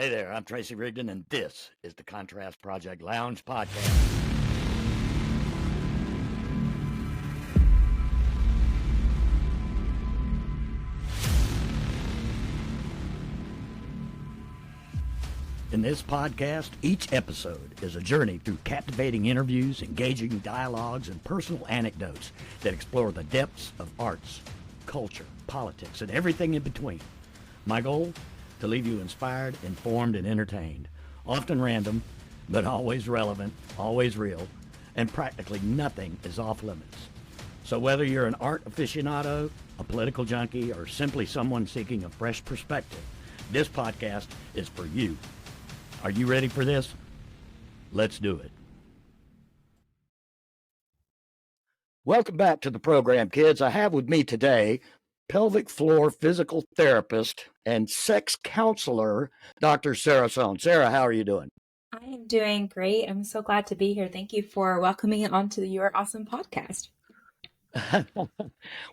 Hey there, I'm Tracy Rigdon, and this is the Contrast Project Lounge Podcast. In this podcast, each episode is a journey through captivating interviews, engaging dialogues, and personal anecdotes that explore the depths of arts, culture, politics, and everything in between. My goal? To leave you inspired, informed, and entertained. Often random, but always relevant, always real, and practically nothing is off limits. So whether you're an art aficionado, a political junkie, or simply someone seeking a fresh perspective, this podcast is for you. Are you ready for this? Let's do it. Welcome back to the program, kids. I have with me today pelvic floor physical therapist and sex counselor, Dr. Sara Sohn. Sara, how are you doing? I am doing great. I'm so glad to be here. Thank you for welcoming me onto your awesome podcast.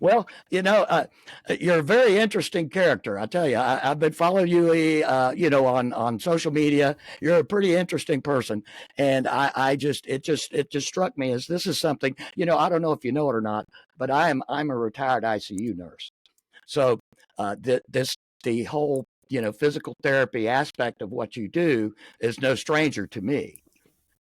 Well, you're a very interesting character. I tell you, I've been following you, on social media. You're a pretty interesting person, and it just struck me as this is something. I don't know if you know it or not, but I'm a retired ICU nurse. So the whole physical therapy aspect of what you do is no stranger to me.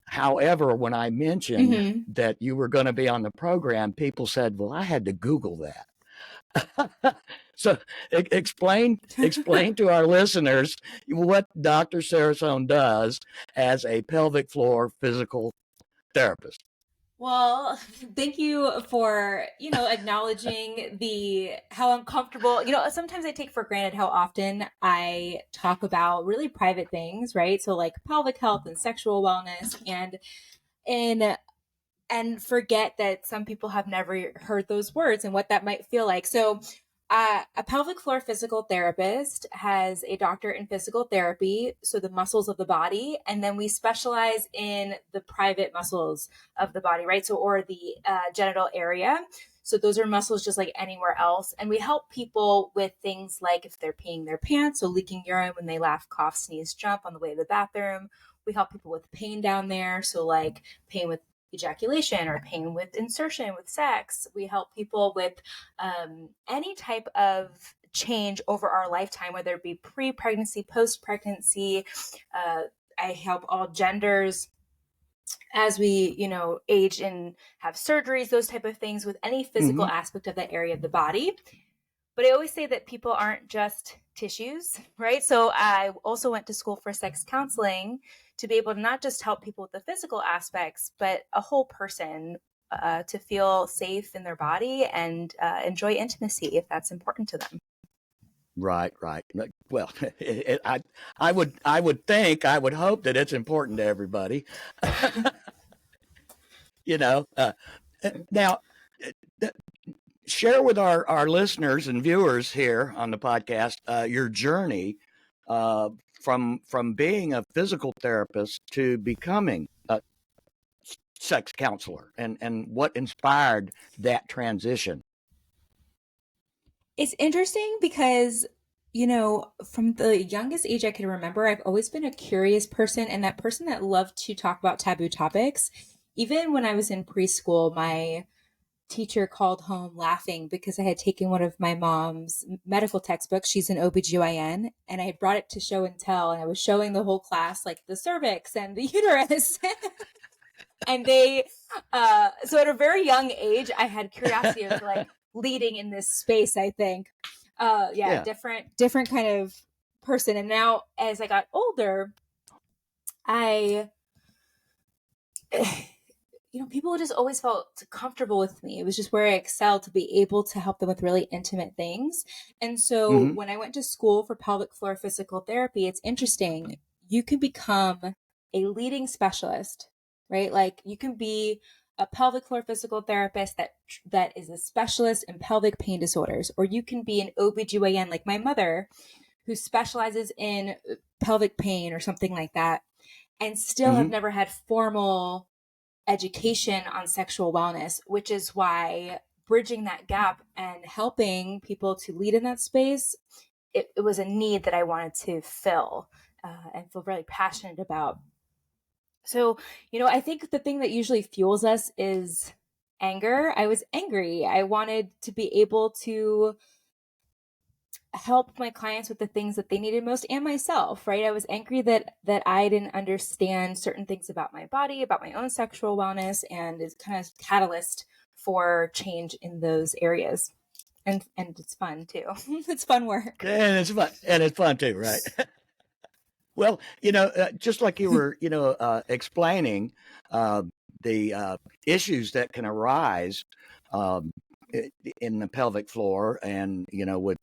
However, when I mentioned that you were going to be on the program, people said, "Well, I had to Google that." So explain to our listeners what Dr. Sara Sohn does as a pelvic floor physical therapist. Well, thank you for, acknowledging how uncomfortable, sometimes I take for granted how often I talk about really private things, right? So like pelvic health and sexual wellness and forget that some people have never heard those words and what that might feel like. So a pelvic floor physical therapist has a doctorate in physical therapy, so the muscles of the body, and then we specialize in the private muscles of the body, right? So, or the genital area. So those are muscles just like anywhere else. And we help people with things like if they're peeing their pants, so leaking urine when they laugh, cough, sneeze, jump on the way to the bathroom. We help people with pain down there, so like pain with ejaculation or pain with insertion with sex. We help people with any type of change over our lifetime, whether it be pre-pregnancy, post-pregnancy. I help all genders as we, age and have surgeries, those type of things with any physical aspect of that area of the body. But I always say that people aren't just tissues, right? So I also went to school for sex counseling to be able to not just help people with the physical aspects, but a whole person to feel safe in their body and enjoy intimacy if that's important to them. Right. Well, I would hope that it's important to everybody. Now, share with our listeners and viewers here on the podcast your journey from being a physical therapist to becoming a sex counselor and what inspired that transition. It's interesting because, from the youngest age I can remember, I've always been a curious person and that person that loved to talk about taboo topics. Even when I was in preschool, my teacher called home laughing because I had taken one of my mom's medical textbooks. She's an OBGYN, and I had brought it to show and tell, and I was showing the whole class like the cervix and the uterus. And they, so at a very young age, I had curiosity of like leading in this space, I think. Different kind of person. And now as I got older, people just always felt comfortable with me. It was just where I excelled to be able to help them with really intimate things. And so when I went to school for pelvic floor physical therapy, it's interesting. You can become a leading specialist, right? Like you can be a pelvic floor physical therapist that is a specialist in pelvic pain disorders, or you can be an OBGYN like my mother who specializes in pelvic pain or something like that, and still have never had formal education on sexual wellness, which is why bridging that gap and helping people to lead in that space, it was a need that I wanted to fill. and feel really passionate about. So, I think the thing that usually fuels us is anger. I was angry. I wanted to be able to help my clients with the things that they needed most, and myself, right? I was angry that I didn't understand certain things about my body, about my own sexual wellness, and it's kind of catalyst for change in those areas. And it's fun too. It's fun work. And it's fun too, right? Well, just like you were, explaining uh, the issues that can arise um, in the pelvic floor, and with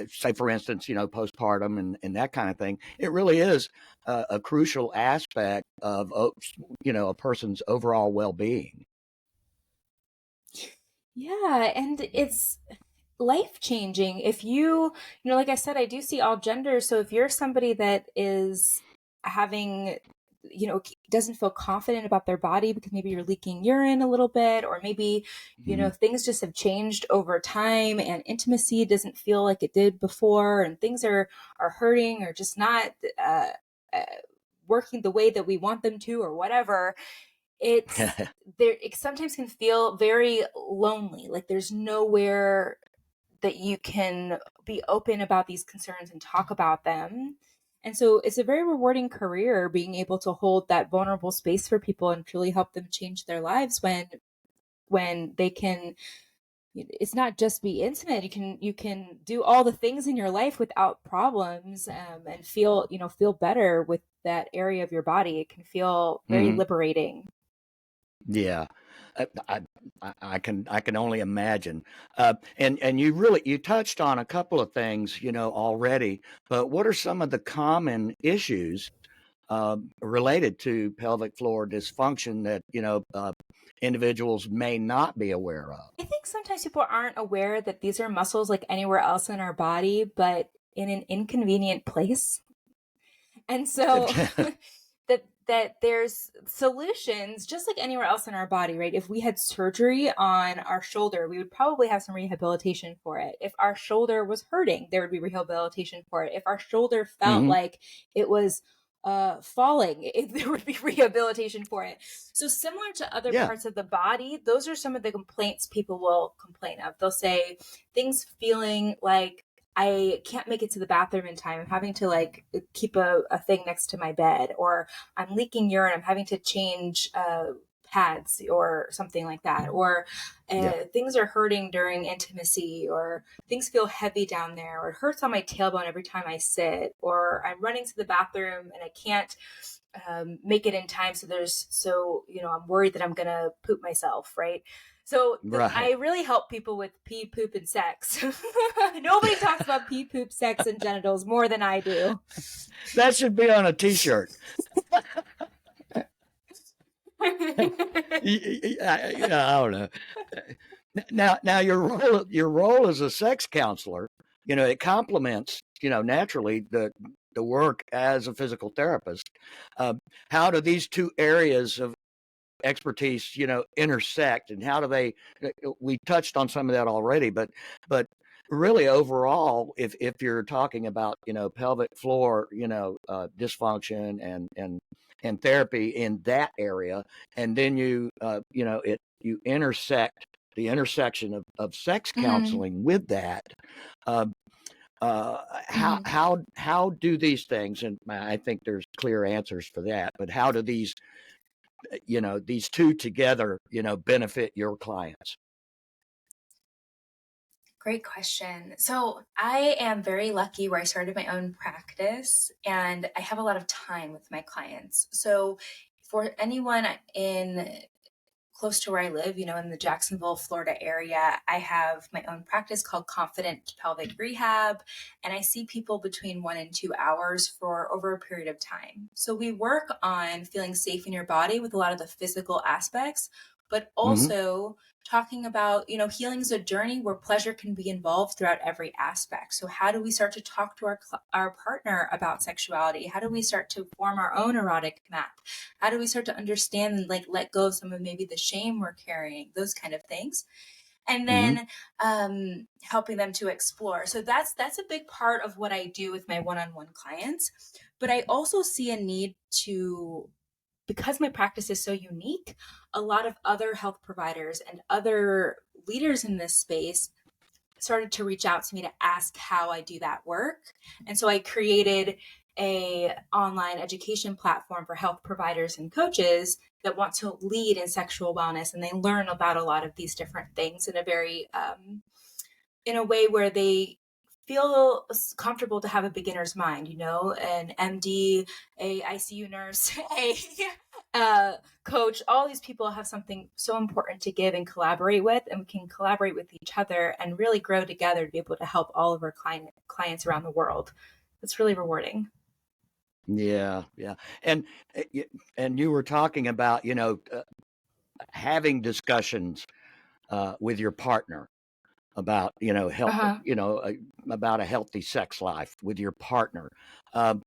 say, for instance, postpartum and that kind of thing. It really is a crucial aspect of a person's overall well-being. Yeah, and it's life changing. If like I said, I do see all genders. So if you're somebody that is having, doesn't feel confident about their body because maybe you're leaking urine a little bit, or maybe, Mm-hmm. things just have changed over time and intimacy doesn't feel like it did before, and things are hurting or just not uh, working the way that we want them to, or whatever. It sometimes can feel very lonely, like there's nowhere that you can be open about these concerns and talk about them. And so it's a very rewarding career being able to hold that vulnerable space for people and truly help them change their lives when they can. It's not just be intimate. You can do all the things in your life without problems, and feel better with that area of your body. It can feel very Mm-hmm. liberating. Yeah, I can only imagine. And you touched on a couple of things, already. But what are some of the common issues related to pelvic floor dysfunction that individuals may not be aware of? I think sometimes people aren't aware that these are muscles like anywhere else in our body, but in an inconvenient place. And so that there's solutions just like anywhere else in our body, right? If we had surgery on our shoulder, we would probably have some rehabilitation for it. If our shoulder was hurting, there would be rehabilitation for it. If our shoulder felt Hmm. like it was falling, there would be rehabilitation for it. So similar to other Yeah. parts of the body, those are some of the complaints people will complain of. They'll say things feeling like I can't make it to the bathroom in time. I'm having to like keep a thing next to my bed, or I'm leaking urine. I'm having to change pads or something like that, or Yeah. things are hurting during intimacy, or things feel heavy down there, or it hurts on my tailbone every time I sit, or I'm running to the bathroom and I can't make it in time. I'm worried that I'm gonna poop myself, right? So Right. I really help people with pee, poop, and sex. Nobody talks about pee, poop, sex, and genitals more than I do. That should be on a T-shirt. I don't know. Now your role as a sex counselor, it complements, naturally the work as a physical therapist. Uh, how do these two areas of expertise, intersect, and how do they? We touched on some of that already, but really overall, if you're talking about pelvic floor, dysfunction and therapy in that area, and then you intersect the intersection of sex Mhm, counseling with that. Uh, how mhm. how do these things, and I think there's clear answers for that, but how do these two together, benefit your clients? Great question. So I am very lucky where I started my own practice and I have a lot of time with my clients. So for anyone in close to where I live, in the Jacksonville, Florida area, I have my own practice called Confident Pelvic Rehab. And I see people between 1 and 2 hours for over a period of time. So we work on feeling safe in your body with a lot of the physical aspects, but Hmm. also talking about, healing is a journey where pleasure can be involved throughout every aspect. So how do we start to talk to our partner about sexuality? How do we start to form our own erotic map? How do we start to understand and like let go of some of maybe the shame we're carrying, those kind of things? and Mm-hmm. then helping them to explore. So that's a big part of what I do with my one-on-one clients. But I also see a need to, because my practice is so unique, a lot of other health providers and other leaders in this space started to reach out to me to ask how I do that work. And so I created a online education platform for health providers and coaches that want to lead in sexual wellness, and they learn about a lot of these different things in a very in a way where they feel comfortable to have a beginner's mind, you know, an MD, a ICU nurse, a coach. All these people have something so important to give and collaborate with, and we can collaborate with each other and really grow together to be able to help all of our clients around the world. It's really rewarding. Yeah, yeah. And and you were talking about, having discussions with your partner about, Uh-huh. about a healthy sex life with your partner. Um,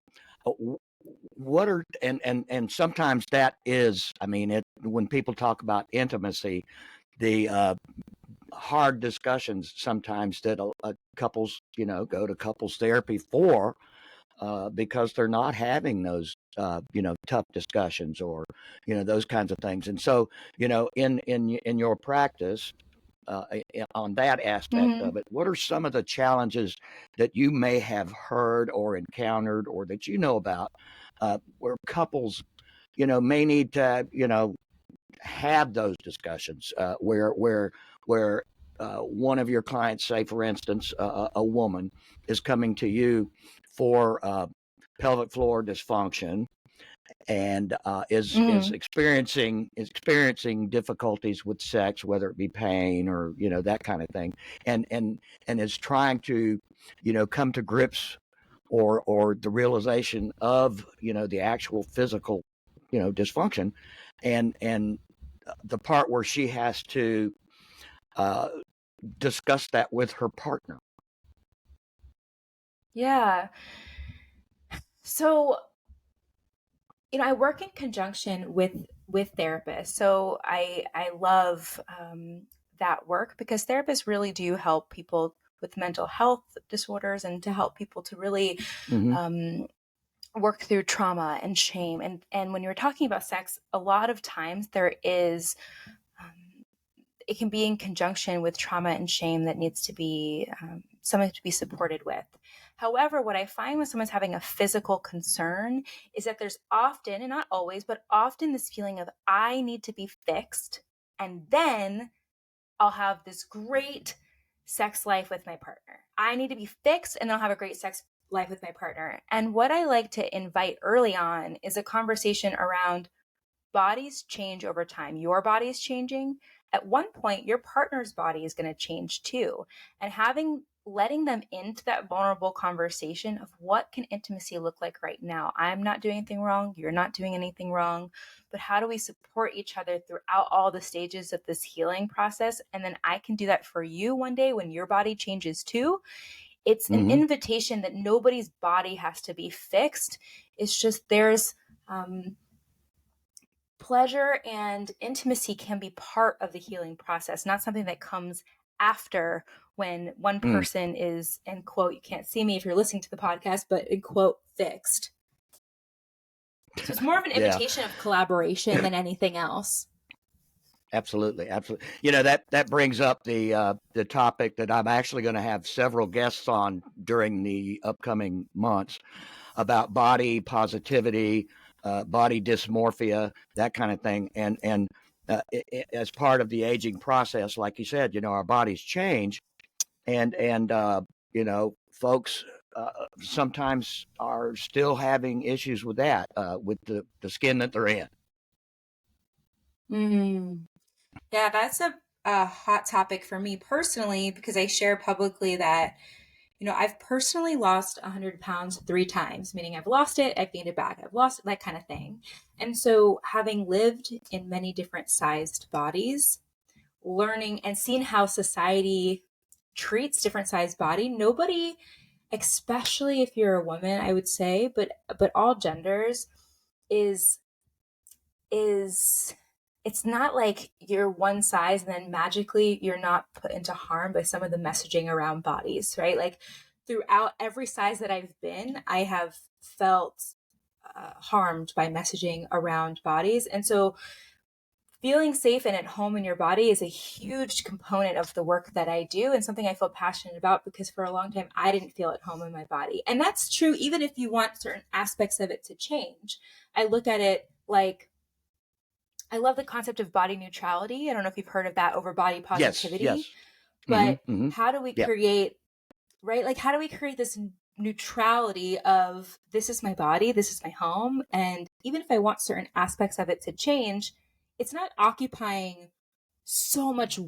what are and sometimes that is, I mean, when people talk about intimacy, the hard discussions sometimes that couples, go to couples therapy for, because they're not having those tough discussions, or those kinds of things. And so, in your practice, on that aspect Mm-hmm. of it, what are some of the challenges that you may have heard or encountered, or that about, where couples may need to have those discussions, where one of your clients, say for instance, a woman, is coming to you for pelvic floor dysfunction, and is Mm-hmm. experiencing difficulties with sex, whether it be pain or that kind of thing, and is trying to come to grips, or the realization of the actual physical dysfunction, and the part where she has to uh, discuss that with her partner. Yeah. So, I work in conjunction with therapists. So I love that work because therapists really do help people with mental health disorders and to help people to really Mm-hmm. um, work through trauma and shame. And when you're talking about sex, a lot of times there is it can be in conjunction with trauma and shame that needs to be something to be supported with. However, what I find when someone's having a physical concern is that there's often, and not always, but often this feeling of, I need to be fixed, and then I'll have this great sex life with my partner. I need to be fixed, and then I'll have a great sex life with my partner. And what I like to invite early on is a conversation around bodies change over time. Your body is changing. At one point, your partner's body is going to change too. And letting them into that vulnerable conversation of what can intimacy look like right now. I'm not doing anything wrong. You're not doing anything wrong. But how do we support each other throughout all the stages of this healing process? And then I can do that for you one day when your body changes too. It's an Mm-hmm. invitation that nobody's body has to be fixed. It's just there's pleasure and intimacy can be part of the healing process, not something that comes after when one Mm. person is, in quote, you can't see me if you're listening to the podcast, but in quote, fixed. So it's more of an Yeah. invitation of collaboration than anything else. Absolutely, absolutely. That brings up the topic that I'm actually going to have several guests on during the upcoming months, about body positivity, body dysmorphia, that kind of thing, and as part of the aging process, like you said, our bodies change, and folks sometimes are still having issues with that, with the skin that they're in. Mm. Yeah, that's a hot topic for me personally because I share publicly that, I've personally lost 100 pounds 3 times, meaning I've lost it, I've gained it back, I've lost it, that kind of thing. And so, having lived in many different sized bodies, learning and seeing how society treats different sized body, nobody, especially if you're a woman, I would say, but all genders, is is it's not like you're one size and then magically you're not put into harm by some of the messaging around bodies, right? Like throughout every size that I've been, I have felt harmed by messaging around bodies. And so feeling safe and at home in your body is a huge component of the work that I do and something I feel passionate about, because for a long time I didn't feel at home in my body. And that's true even if you want certain aspects of it to change. I look at it like, I love the concept of body neutrality. I don't know if you've heard of that, over body positivity. Yes. But Mm-hmm. how do we Yeah. create, right? Like, how do we create this neutrality of, this is my body, this is my home, and even if I want certain aspects of it to change, it's not occupying so much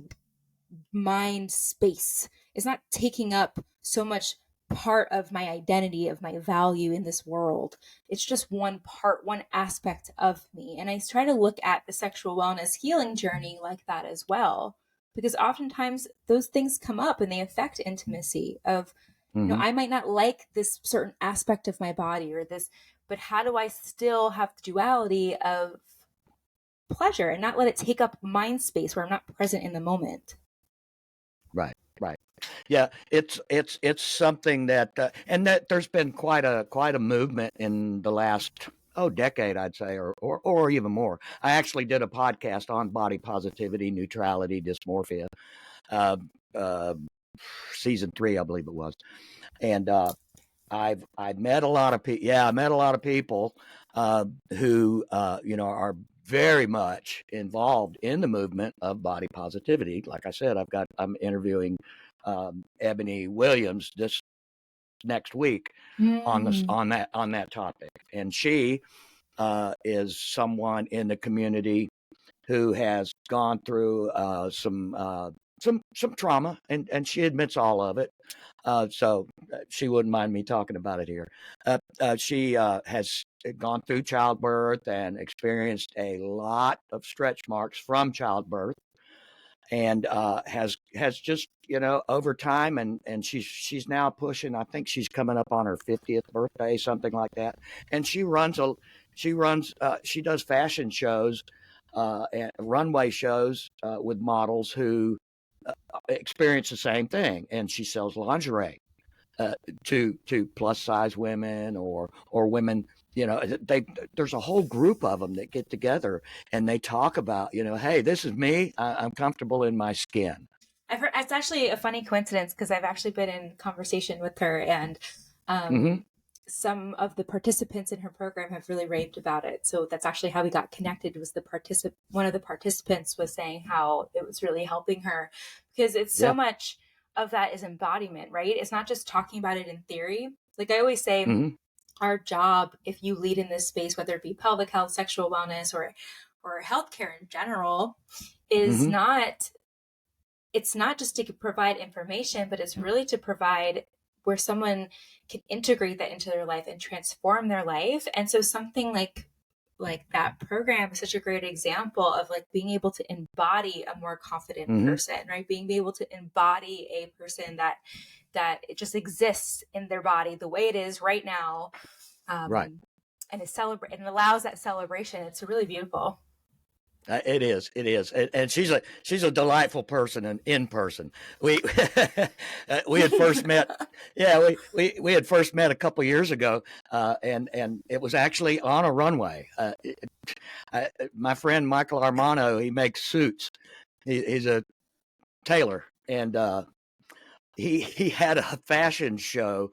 mind space. It's not taking up so much part of my identity, of my value in this world. It's just one part, one aspect of me. And I try to look at the sexual wellness healing journey like that as well, because oftentimes those things come up and they affect intimacy of, you know, Mm-hmm. I might not like this certain aspect of my body or this, but how do I still have the duality of pleasure and not let it take up mind space where I'm not present in the moment? Right. Right. Yeah, it's something that and that there's been quite a movement in the last decade, I'd say, or even more. I actually did a podcast on body positivity, neutrality, dysmorphia, uh, uh, season 3, I believe it was, and I've met a lot of people. Yeah, I met a lot of people who you know, are very much involved in the movement of body positivity. Like I said, I'm interviewing Ebony Williams this next week Mm. on that topic, and she is someone in the community who has gone through some trauma, and she admits all of it. So she wouldn't mind me talking about it here. She has gone through childbirth and experienced a lot of stretch marks from childbirth, and has just, you know, over time, and she's now pushing. I think she's coming up on her 50th birthday, something like that. And she does fashion shows, and runway shows with models who experience the same thing, and she sells lingerie uh, to plus size women or women. You know, there's a whole group of them that get together and they talk about, you know, hey, this is me. I'm comfortable in my skin. I've heard, it's actually a funny coincidence because I've actually been in conversation with her, and Mm-hmm. um, some of the participants in her program have really raved about it. So that's actually how we got connected. Was the one of the participants was saying how it was really helping her, because it's so Yeah. much of that is embodiment, right? It's not just talking about it in theory. Like I always say, Mm-hmm. our job, if you lead in this space, whether it be pelvic health, sexual wellness, or healthcare in general, is Mm-hmm. not, it's not just to provide information, but it's really to provide where someone can integrate that into their life and transform their life. And so something like that program is such a great example of like being able to embody a more confident Mm-hmm. person, right? Being able to embody a person that it just exists in their body the way it is right now, Right. and is celebrate and allows that celebration. It's really beautiful. It is, and she's a delightful person, and in person. We we had first met. Yeah, we had first met a couple years ago, and it was actually on a runway. My friend Michael Armano, he makes suits. He's a tailor, and he had a fashion show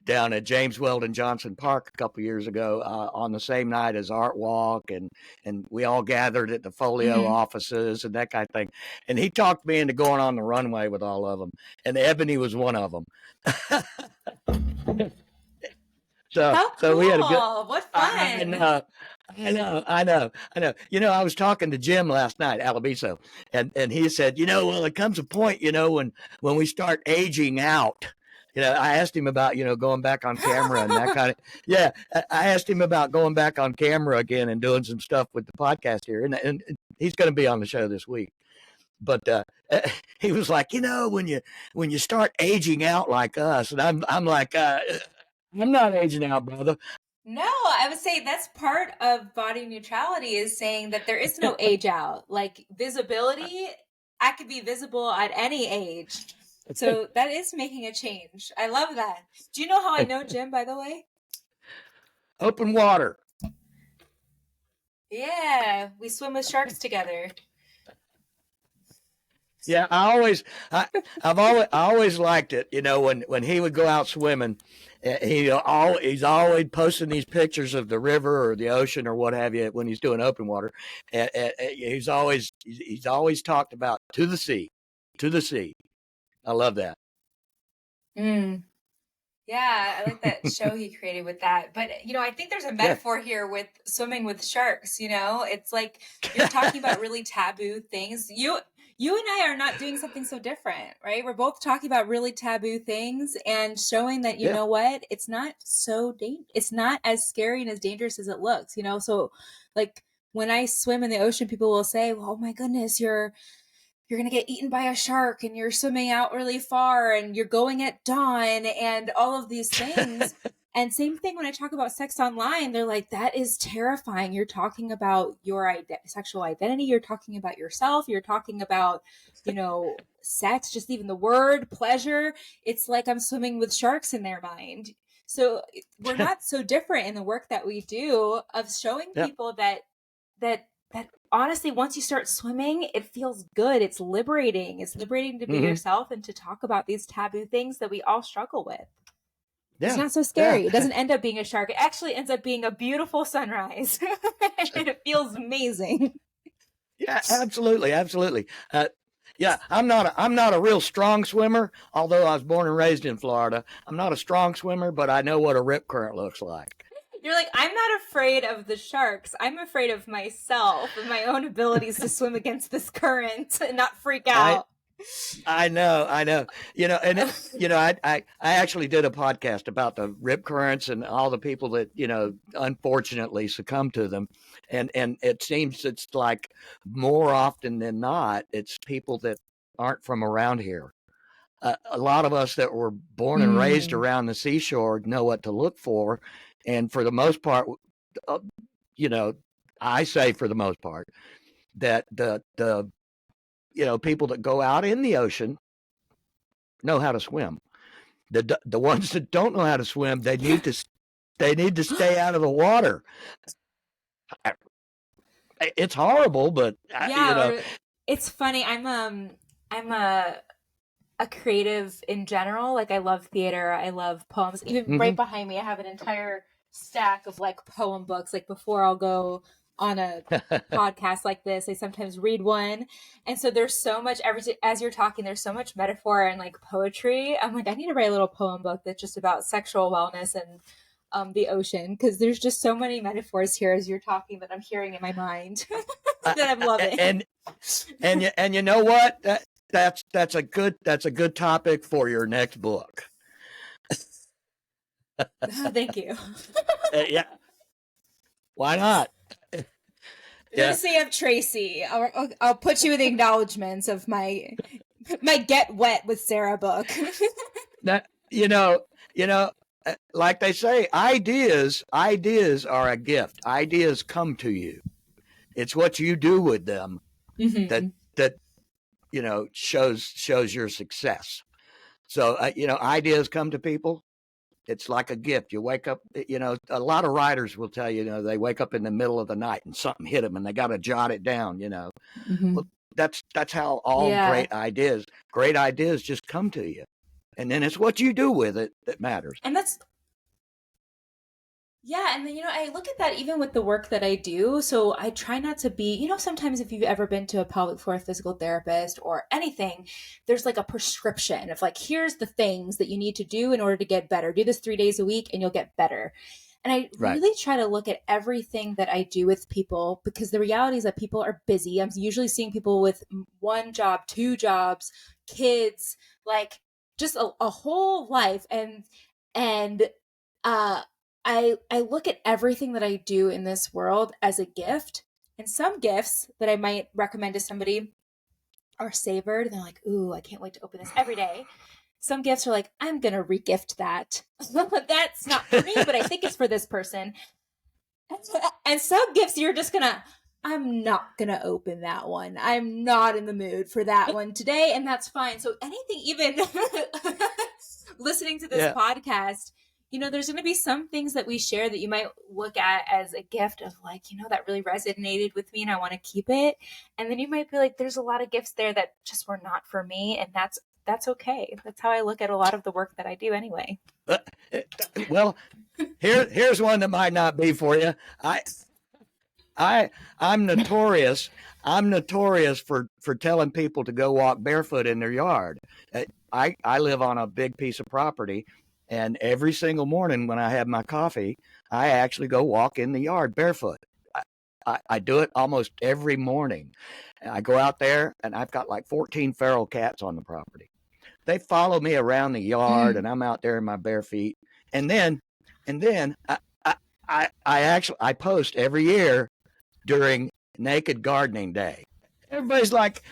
down at James Weldon Johnson Park a couple years ago, on the same night as Art Walk, and we all gathered at the Folio Mm-hmm. offices and that kind of thing. And he talked me into going on the runway with all of them, and Ebony was one of them. How So we had a good. cool! What I fun! know. I know. You know, I was talking to Jim last night, Alabiso, and he said, you know, well, it comes a point, you know, when we start aging out. You know, I asked him about, you know, going back on camera and that kind of. Yeah, I asked him about going back on camera again and doing some stuff with the podcast here, and he's going to be on the show this week. But he was like, you know, when you start aging out like us, and I'm like, I'm not aging out, brother. No, I would say that's part of body neutrality, is saying that there is no age out. Like visibility, I could be visible at any age. So that is making a change. I love that. Do you know how I know Jim, by the way? Open water. Yeah, we swim with sharks together. Yeah, I always liked it. You know, when he would go out swimming, he's always posting these pictures of the river or the ocean or what have you when he's doing open water. And he's always talked about to the sea, to the sea. I love that. Mm. Yeah, I like that show he created with that. But, I think there's a Yeah. metaphor here with swimming with sharks, It's like you're talking about really taboo things. You and I are not doing something so different, right? We're both talking about really taboo things and showing that, you Yeah. know what, it's not it's not as scary and as dangerous as it looks, So like when I swim in the ocean, people will say, well, oh my goodness, you're going to get eaten by a shark and you're swimming out really far and you're going at dawn and all of these things. And same thing when I talk about sex online, they're like, that is terrifying. You're talking about your sexual identity. You're talking about yourself. You're talking about, sex, just even the word pleasure. It's like I'm swimming with sharks in their mind. So we're not so different in the work that we do of showing Yeah. people that honestly, once you start swimming, it feels good. It's liberating. It's liberating to be yourself and to talk about these taboo things that we all struggle with. Yeah. It's not so scary. It doesn't end up being a shark. It actually ends up being a beautiful sunrise. And it feels amazing. Yeah, absolutely, absolutely. Yeah, I'm not a real strong swimmer, although I was born and raised in Florida. I'm not a strong swimmer, but I know what a rip current looks like. You're like, I'm not afraid of the sharks. I'm afraid of myself and my own abilities to swim against this current and not freak I out. I know. I actually did a podcast about the rip currents and all the people that unfortunately succumb to them, and it seems it's like more often than not, it's people that aren't from around here. A lot of us that were born and raised around the seashore know what to look for, and for the most part, uh, you know, I say for the most part that the people that go out in the ocean know how to swim. The ones that don't know how to swim, they need to stay out of the water. It's horrible, but Or it's funny. I'm a creative in general. Like I love theater. I love poems. Even right behind me, I have an entire stack of like poem books. Like before I'll go on a podcast like this, I sometimes read one. And so there's so much as you're talking, there's so much metaphor and like poetry. I'm like, I need to write a little poem book that's just about sexual wellness and the ocean, because there's just so many metaphors here as you're talking that I'm hearing in my mind that I'm loving. And you know what? That's a good topic for your next book. Oh, thank you. Yeah. Why not? Courtesy of Tracy. I'll put you in the acknowledgments of my Get Wet with Sara book. That like they say, ideas are a gift. Ideas come to you. It's what you do with them that shows your success. So ideas come to people. It's like a gift. You wake up, a lot of writers will tell you, they wake up in the middle of the night and something hit them and they got to jot it down. Well, that's how all great ideas just come to you, and then it's what you do with it that matters. And that's and then I look at that even with the work that I do. So I try not to be, sometimes if you've ever been to a pelvic floor physical therapist or anything, there's like a prescription of like, here's the things that you need to do in order to get better. Do this 3 days a week and you'll get better. And I really try to look at everything that I do with people, because the reality is that people are busy. I'm usually seeing people with one job, two jobs, kids, like just a whole life. And I look at everything that I do in this world as a gift. And some gifts that I might recommend to somebody are savored. And they're like, ooh, I can't wait to open this every day. Some gifts are like, I'm going to regift that. That's not for me, but I think it's for this person. And some gifts you're just going to, I'm not going to open that one. I'm not in the mood for that one today. And that's fine. So anything, even listening to this podcast, there's going to be some things that we share that you might look at as a gift of like, that really resonated with me and I want to keep it. And then you might be like, there's a lot of gifts there that just were not for me. And that's okay. That's how I look at a lot of the work that I do anyway. Well, here's one that might not be for you. I'm notorious for telling people to go walk barefoot in their yard. I live on a big piece of property, and every single morning when I have my coffee, I actually go walk in the yard barefoot. I do it almost every morning. I go out there, and I've got like 14 feral cats on the property. They follow me around the yard, and I'm out there in my bare feet. And then I post every year during Naked Gardening Day. Everybody's like,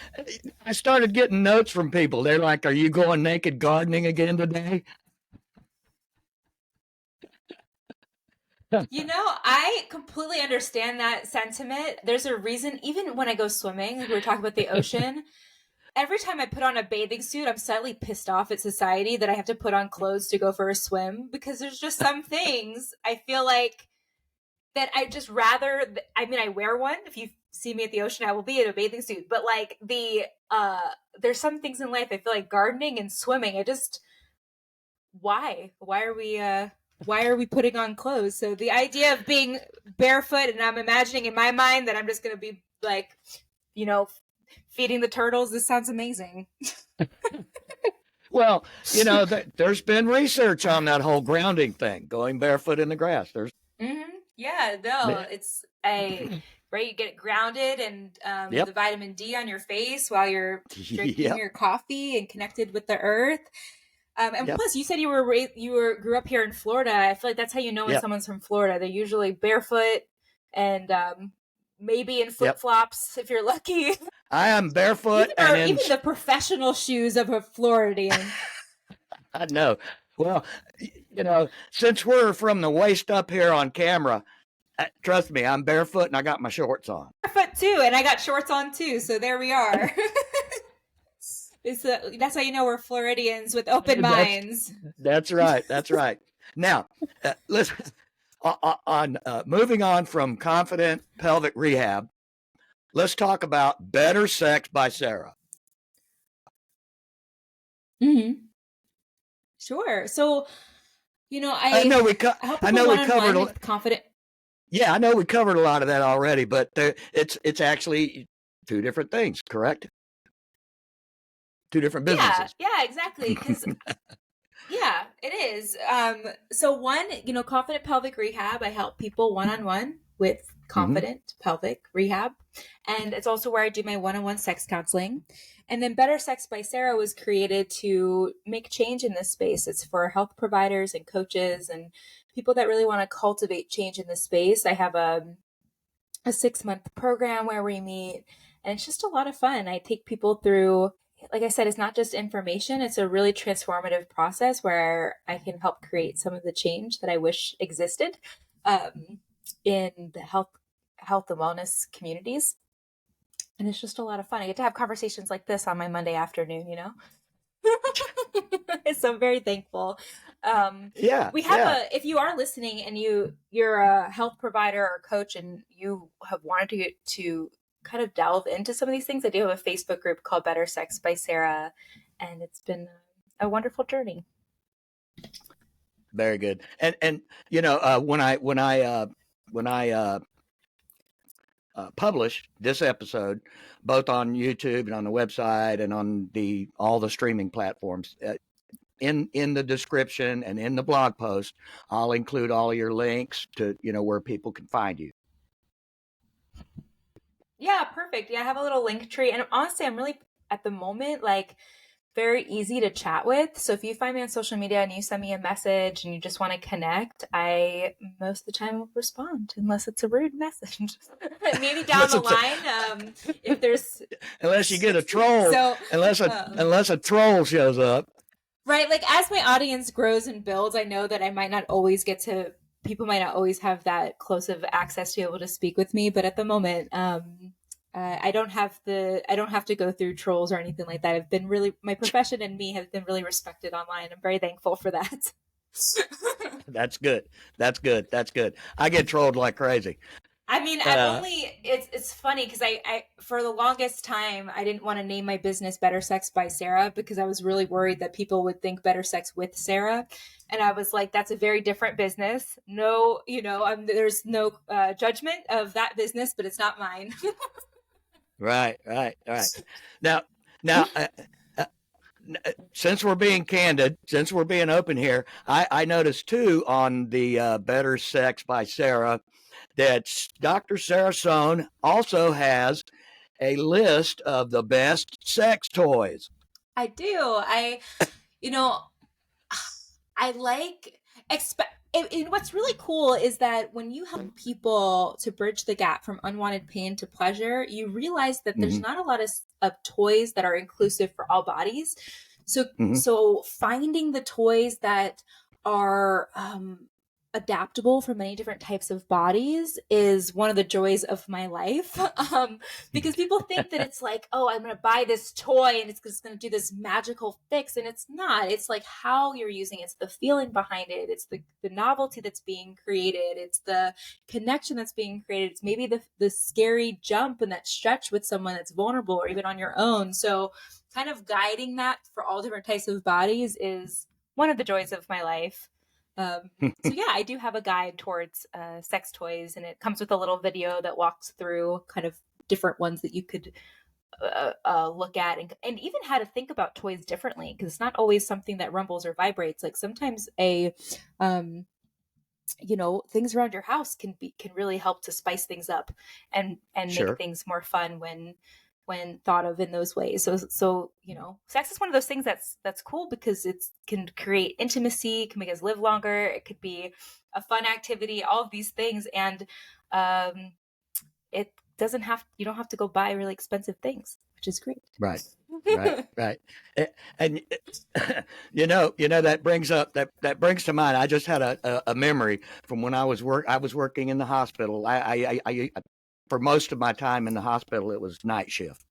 I started getting notes from people. They're like, are you going naked gardening again today? I completely understand that sentiment. There's a reason, even when I go swimming, like we were talking about the ocean, every time I put on a bathing suit, I'm slightly pissed off at society that I have to put on clothes to go for a swim, because there's just some things I feel like that I just rather, I wear one. If you see me at the ocean, I will be in a bathing suit. But like there's some things in life, I feel like gardening and swimming, why are we putting on clothes? So the idea of being barefoot, and I'm imagining in my mind that I'm just going to be like, feeding the turtles. This sounds amazing. Well, there's been research on that whole grounding thing, going barefoot in the grass. It's right. You get grounded and the vitamin D on your face while you're drinking your coffee and connected with the earth. Plus, you said you grew up here in Florida. I feel like that's how you know when someone's from Florida. They're usually barefoot and maybe in flip flops if you're lucky. I am barefoot, even the professional shoes of a Floridian. I know. Well, since we're from the waist up here on camera, trust me, I'm barefoot and I got my shorts on. Barefoot too, and I got shorts on too. So there we are. That's how you know we're Floridians with open minds. That's right. That's right. Now, listen. Moving on from Confident Pelvic Rehab, let's talk about Better Sex by Sara. Mm-hmm. Sure. So, I know we covered Confident. Yeah, I know we covered a lot of that already, but it's actually two different things, correct? Two different businesses. Yeah, exactly. Because yeah, it is. So one, Confident Pelvic Rehab, I help people one-on-one with Confident Pelvic Rehab. And it's also where I do my one-on-one sex counseling. And then Better Sex by Sara was created to make change in this space. It's for health providers and coaches and people that really want to cultivate change in this space. I have a 6-month program where we meet, and it's just a lot of fun. I take people through, like I said, it's not just information. It's a really transformative process where I can help create some of the change that I wish existed in the health and wellness communities. And it's just a lot of fun. I get to have conversations like this on my Monday afternoon, So I'm very thankful. We have if you are listening and you're a health provider or coach and you have wanted to kind of delve into some of these things, I do have a Facebook group called Better Sex by Sara, and it's been a wonderful journey. Very good. And when I published this episode, both on YouTube and on the website and on all the streaming platforms, in the description and in the blog post, I'll include all your links to where people can find you. Yeah, perfect. Yeah, I have a little link tree, and honestly, I'm really at the moment very easy to chat with. So if you find me on social media and you send me a message and you just want to connect, I most of the time will respond, unless it's a rude message. Maybe down the line, if there's unless you get a troll, unless a troll shows up. Right. Like as my audience grows and builds, I know that I might not always people might not always have that close of access to be able to speak with me. But at the moment, I don't have to go through trolls or anything like that. I've been really, my profession and me have been really respected online. I'm very thankful for that. That's good. That's good. That's good. I get trolled like crazy. I mean, Uh, it's funny because I for the longest time I didn't want to name my business Better Sex by Sara because I was really worried that people would think Better Sex with Sara, and I was like, that's a very different business. No, there's no judgment of that business, but it's not mine. right, right, right. Now, now, uh, since we're being candid, since we're being open here, I noticed too on the Better Sex by Sara that Dr. Sara Sohn also has a list of the best sex toys. I do. You know, I like expect. And what's really cool is that when you help people to bridge the gap from unwanted pain to pleasure, you realize that there's Mm-hmm, not a lot of toys that are inclusive for all bodies. So mm-hmm. so finding the toys that are adaptable for many different types of bodies is one of the joys of my life. Because people think that it's like, oh, I'm going to buy this toy and it's just going to do this magical fix. And it's not. It's like how you're using it. It's the feeling behind it. It's the novelty that's being created. It's the connection that's being created. It's maybe the scary jump and that stretch with someone that's vulnerable or even on your own. So kind of guiding that for all different types of bodies is one of the joys of my life. So yeah, I do have a guide towards sex toys, and it comes with a little video that walks through kind of different ones that you could look at, and even how to think about toys differently, because it's not always something that rumbles or vibrates. Like sometimes um, things around your house can really help to spice things up and make Sure. things more fun when thought of in those ways. So sex is one of those things that's cool because it can create intimacy, can make us live longer. It could be a fun activity, all of these things, and um, it doesn't have you don't have to go buy really expensive things, which is great. Right. Right. Right. And that that brings to mind. I just had a memory from when I was working in the hospital. For most of my time in the hospital, it was night shift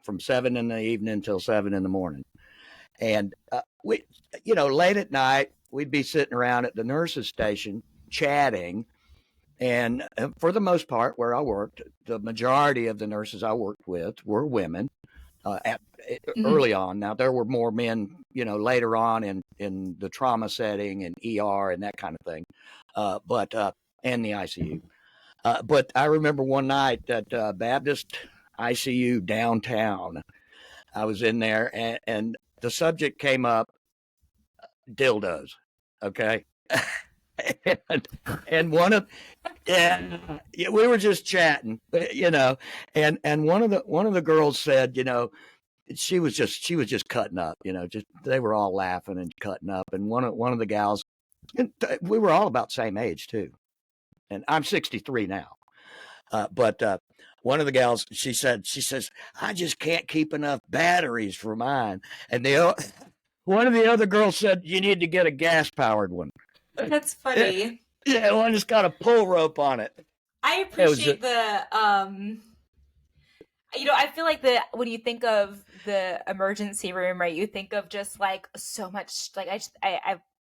from 7 in the evening until 7 in the morning. And late at night, we'd be sitting around at the nurses' station chatting. And for the most part, where I worked, the majority of the nurses I worked with were women. Mhm. Early on, now there were more men, later on in the trauma setting and ER and that kind of thing, but and the ICU. But I remember one night at Baptist ICU downtown. I was in there, and the subject came up, dildos. Okay. and, and one of yeah, we were just chatting, and one of the girls said, she was just cutting up, just they were all laughing and cutting up, and one of the gals, and we were all about the same age too, and I'm 63 now, but one of the gals, she says, I just can't keep enough batteries for mine, and one of the other girls said, you need to get a gas powered one. That's funny. Yeah, one just got a pull rope on it. I It was appreciate I feel like when you think of the emergency room, right, you think of just like so much, like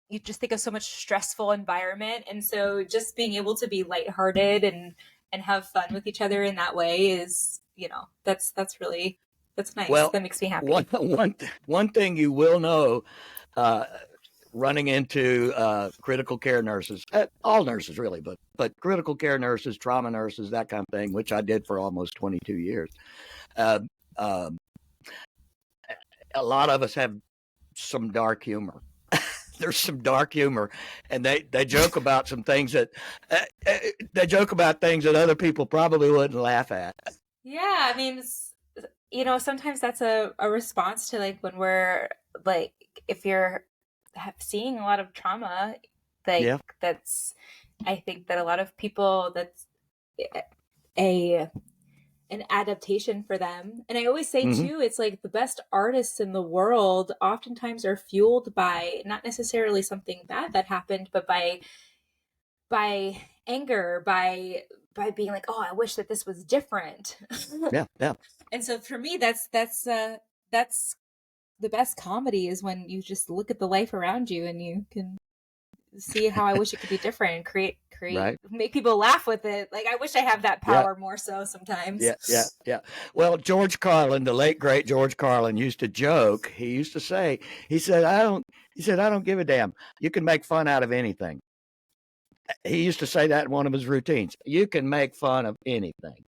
you just think of so much stressful environment. And so just being able to be lighthearted and have fun with each other in that way is, that's nice. well, That makes me one happy. one one thing you will know, uh, running into critical care nurses, all nurses really, but critical care nurses, trauma nurses, that kind of thing, which I did for almost 22 years. Uh, um, a lot of us have some dark humor. There's some dark humor, and they joke about some things that they joke about things that other people probably wouldn't laugh at. Yeah. I mean, sometimes that's a response to like when we're like, if you're seeing a lot of trauma, like Yeah, I think that a lot of people, that's a an adaptation for them. And I always say too, it's like the best artists in the world oftentimes are fueled by not necessarily something bad that happened, but by anger, by being like, oh, I wish that this was different. Yeah, yeah. And so for me, that's the best comedy is when you just look at the life around you and you can see how I wish it could be different and create, Right. make people laugh with it. Like I wish I have that Yeah. power more so sometimes. Yeah. Well, George Carlin, the late great George Carlin, used to joke. He used to say, he said, I don't give a damn. You can make fun out of anything. He used to say that in one of his routines. You can make fun of anything.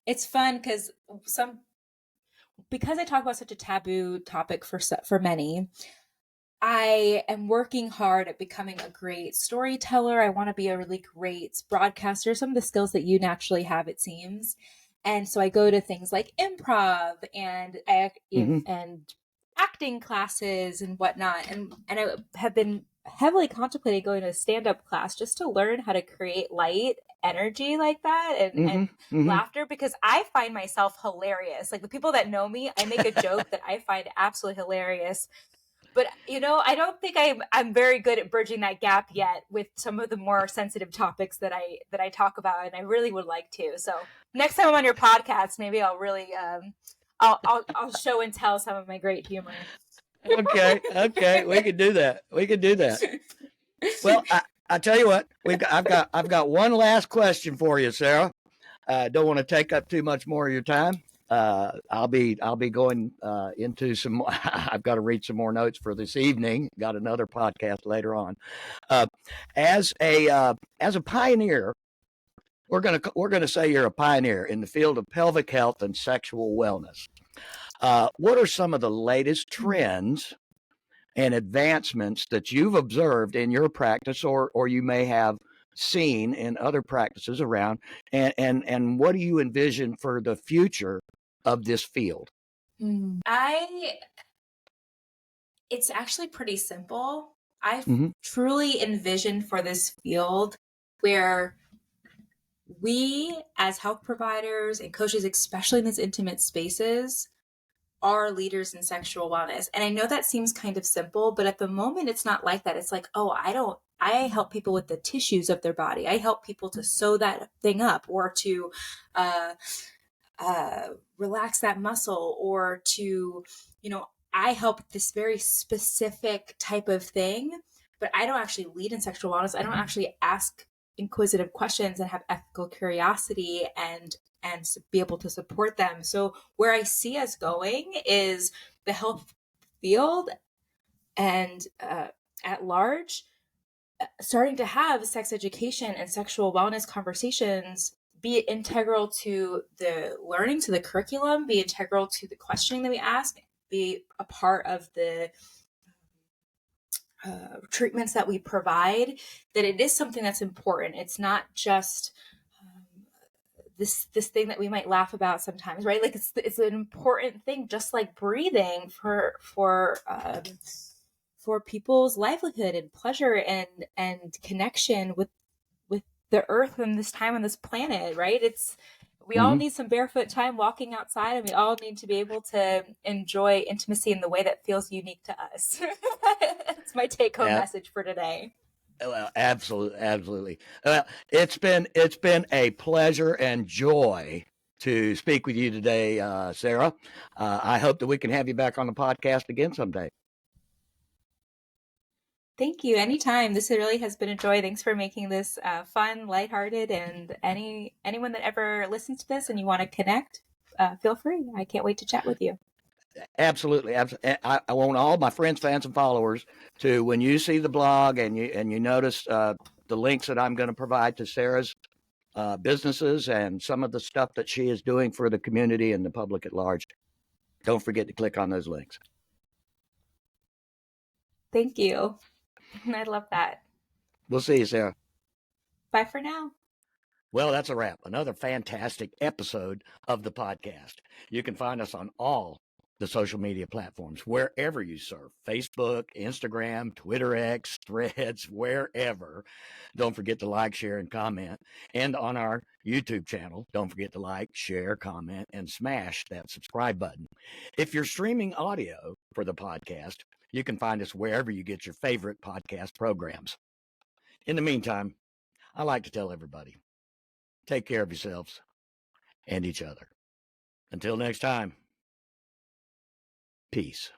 It's fun because I talk about such a taboo topic for many. I am working hard at becoming a great storyteller. I want to be a really great broadcaster, some of the skills that you naturally have, it seems. And so I go to things like improv and acting classes and whatnot. And I have been heavily contemplating going to a stand-up class just to learn how to create light energy like that and laughter, because I find myself hilarious. Like the people that know me, I make a joke that I find absolutely hilarious. But I don't think I'm very good at bridging that gap yet with some of the more sensitive topics that I talk about, and I really would like to. So next time I'm on your podcast, maybe I'll really I'll show and tell some of my great humor. Okay, we can do that. Well, I tell you what, I've got one last question for you, Sara. I don't want to take up too much more of your time. I'll be going into some more. I've got to read some more notes for this evening. Got another podcast later on. As a pioneer, we're gonna say you're a pioneer in the field of pelvic health and sexual wellness. What are some of the latest trends and advancements that you've observed in your practice, or you may have seen in other practices around, and what do you envision for the future of this field? It's actually pretty simple. I truly envision for this field where we as health providers and coaches, especially in these intimate spaces, are leaders in sexual wellness. And I know that seems kind of simple, but at the moment it's not like that. It's like, oh, I help people with the tissues of their body. I help people to sew that thing up or to relax that muscle or to, I help this very specific type of thing, but I don't actually lead in sexual wellness. I don't actually ask inquisitive questions and have ethical curiosity and be able to support them. So where I see us going is the health field and at large, starting to have sex education and sexual wellness conversations be integral to the learning, to the curriculum, be integral to the questioning that we ask, be a part of the treatments that we provide, that it is something that's important. It's not just this thing that we might laugh about sometimes, right? Like it's an important thing, just like breathing for people's livelihood and pleasure and connection with the earth and this time on this planet, right? We all need some barefoot time walking outside, and we all need to be able to enjoy intimacy in the way that feels unique to us. That's my take-home message for today. Well, absolutely. It's been a pleasure and joy to speak with you today, Sara. I hope that we can have you back on the podcast again someday. Thank you. Anytime. This really has been a joy. Thanks for making this fun, lighthearted, and anyone that ever listens to this and you want to connect, feel free. I can't wait to chat with you. Absolutely. I want all my friends, fans, and followers to, when you see the blog and you notice the links that I'm going to provide to Sara's businesses and some of the stuff that she is doing for the community and the public at large, don't forget to click on those links. Thank you. I love that. We'll see you, Sara. Bye for now. Well, that's a wrap. Another fantastic episode of the podcast. You can find us on all the social media platforms, wherever you surf, Facebook, Instagram, Twitter X, Threads, wherever. Don't forget to like, share, and comment. And on our YouTube channel, don't forget to like, share, comment, and smash that subscribe button. If you're streaming audio for the podcast, you can find us wherever you get your favorite podcast programs. In the meantime, I like to tell everybody, take care of yourselves and each other. Until next time, peace.